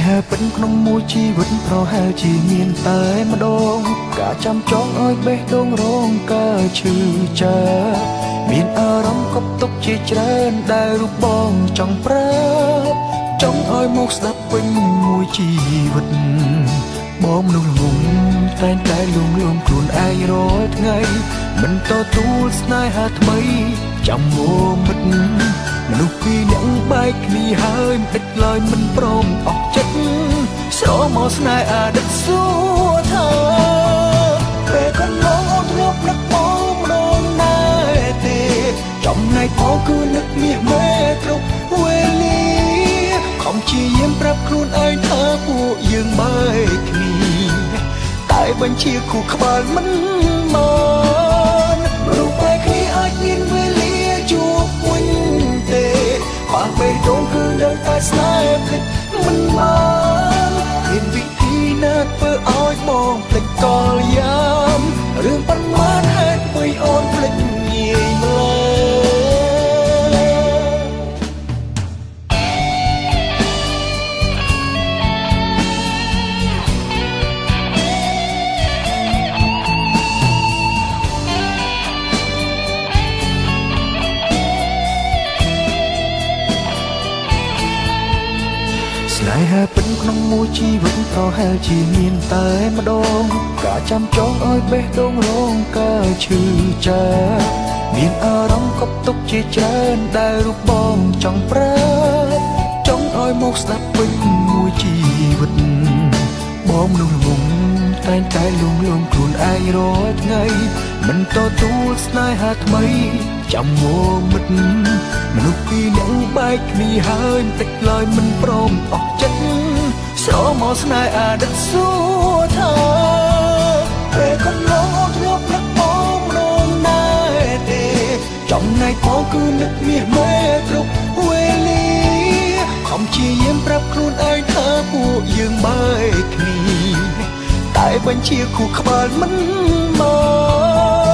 ហាពិតក្នុងមួយជីវិតប្រហែលជាមានតែម្ដងការចាំចងឲ្យបេះដូងរងការឈឺចាមានអារម្មណ៍កប់ទុកជាច្រើនដែលរូបបងចង់ប្រើចង់ឲ្យមកស្ដាប់វិញមួយជីវិតបងមនុស្សល្ងងតែងតែលួងលោមខ្លួនឯងរាល់ថ្ងៃមិនទទួលស្នេហាថ្មីចាំមកមិត្តមនុស្សពីរនាក់បែកគ្នាហើយមិនដេចឡើយមិនព្រមអស់ចិត្តស្រមកស្នេហ៍អតីតសួរថាពេលកន្លងអូនធ្លាប់នឹកបងម្ដងណាទេចំណែកបងគឺនឹកមាសមេគ្រប់វេលាខំជាយាមប្រាប់ខ្លួនឯងថាពួកយើងបែកគ្នាតែបញ្ជាគូក្បាលមិនមករូបបែកគ្នាអាចមានវេលាជួបវិញទេបើបេះដូងគឺនៅតែស្នេហ៍ភ្លេចមិនមកមានវិធីណាធ្វើឲ្យបងភ្លេចកលយាមរឿងប៉ុន្មានហេតុអ្វីអូនភ្លេចងាយម្ល៉េះស្នេហាពិតក្នុងមួយជីវិតប្រហែលជាមានតែម្ដងការចាំចងឲ្យបេះដូងរងការឈឺចាមានអារម្មណ៍កប់ទុកជាច្រើនដែលរូបបងចង់ប្រើចង់ឲ្យមកស្ដាប់វិញមួយជីវិតបងមនុស្សល្ងងតែងតែលួងលោមខ្លួនឯងរាល់ថ្ងៃមិនទទួលស្នេហាថ្មីចាំមកមិត្តមនុស្សពីរនាក់បែកគ្នាហើយមិនដេចឡើយមិនព្រមអស់ចិត្តស្រមកស្នេហ៍អតីតសួរថាពេលកន្លងអូនធ្លាប់នឹកបងម្ដងណាទេចំណែកបងគឺនឹកមាសមេគ្រប់វេលាខំជាយាមប្រាប់ខ្លួនឯងថាពួកយើងបែកគ្នាតែបញ្ជាគូក្បាលមិនម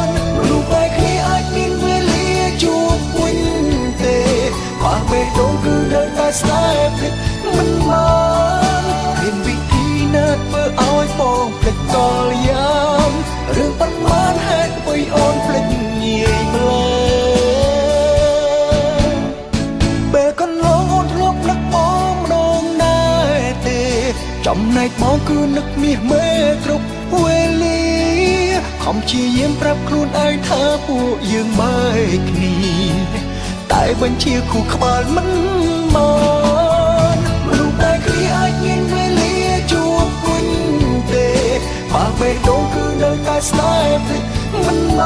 ករូបបែកគ្នាអាចមានវេលាជួបវិញទេបើបេះដូងគឺនៅតែស្នេហ៍ភ្លេចមិនមកមានវិធីណាធ្វើឲ្យបងភ្លេចកលយាមរឿងប៉ុន្មានហេតុអ្វីអូនភ្លេចងាយម្ល៉េះពេលកន្លងអូនធ្លាប់នឹកបងម្ដងណាទេចំណែកបងគឺនឹកមាសមេគ្រប់វេលាខំជាយាមប្រាប់ខ្លួនឯងថាពួកយើងបែកគ្នាតែបញ្ជាគូក្បាលមិនមករូបបែកគ្នាអាចមានវេលាជួបវិញទេបើបេះដូងគឺនៅតែស្នេហ៍ភ្លេចមិនម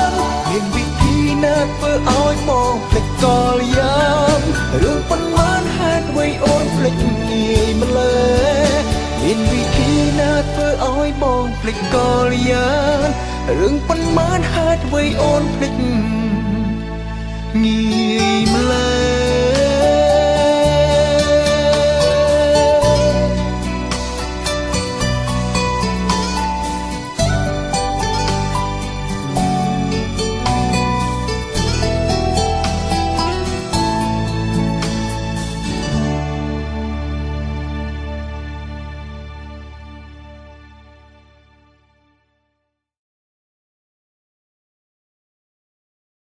កមានវិធីណាធ្វើឲ្យបងភ្លេចកលយាមរឿងប៉ុន្មានហេតុអ្វីអូនភ្លេចងាយម្ល៉េះមានវិធីណាធ្វើឲ្យបងភ្លេចកលយាមរឿងប៉ុន្មានហេតុអ្វីអូនភ្លេចងាយម្ល៉េះ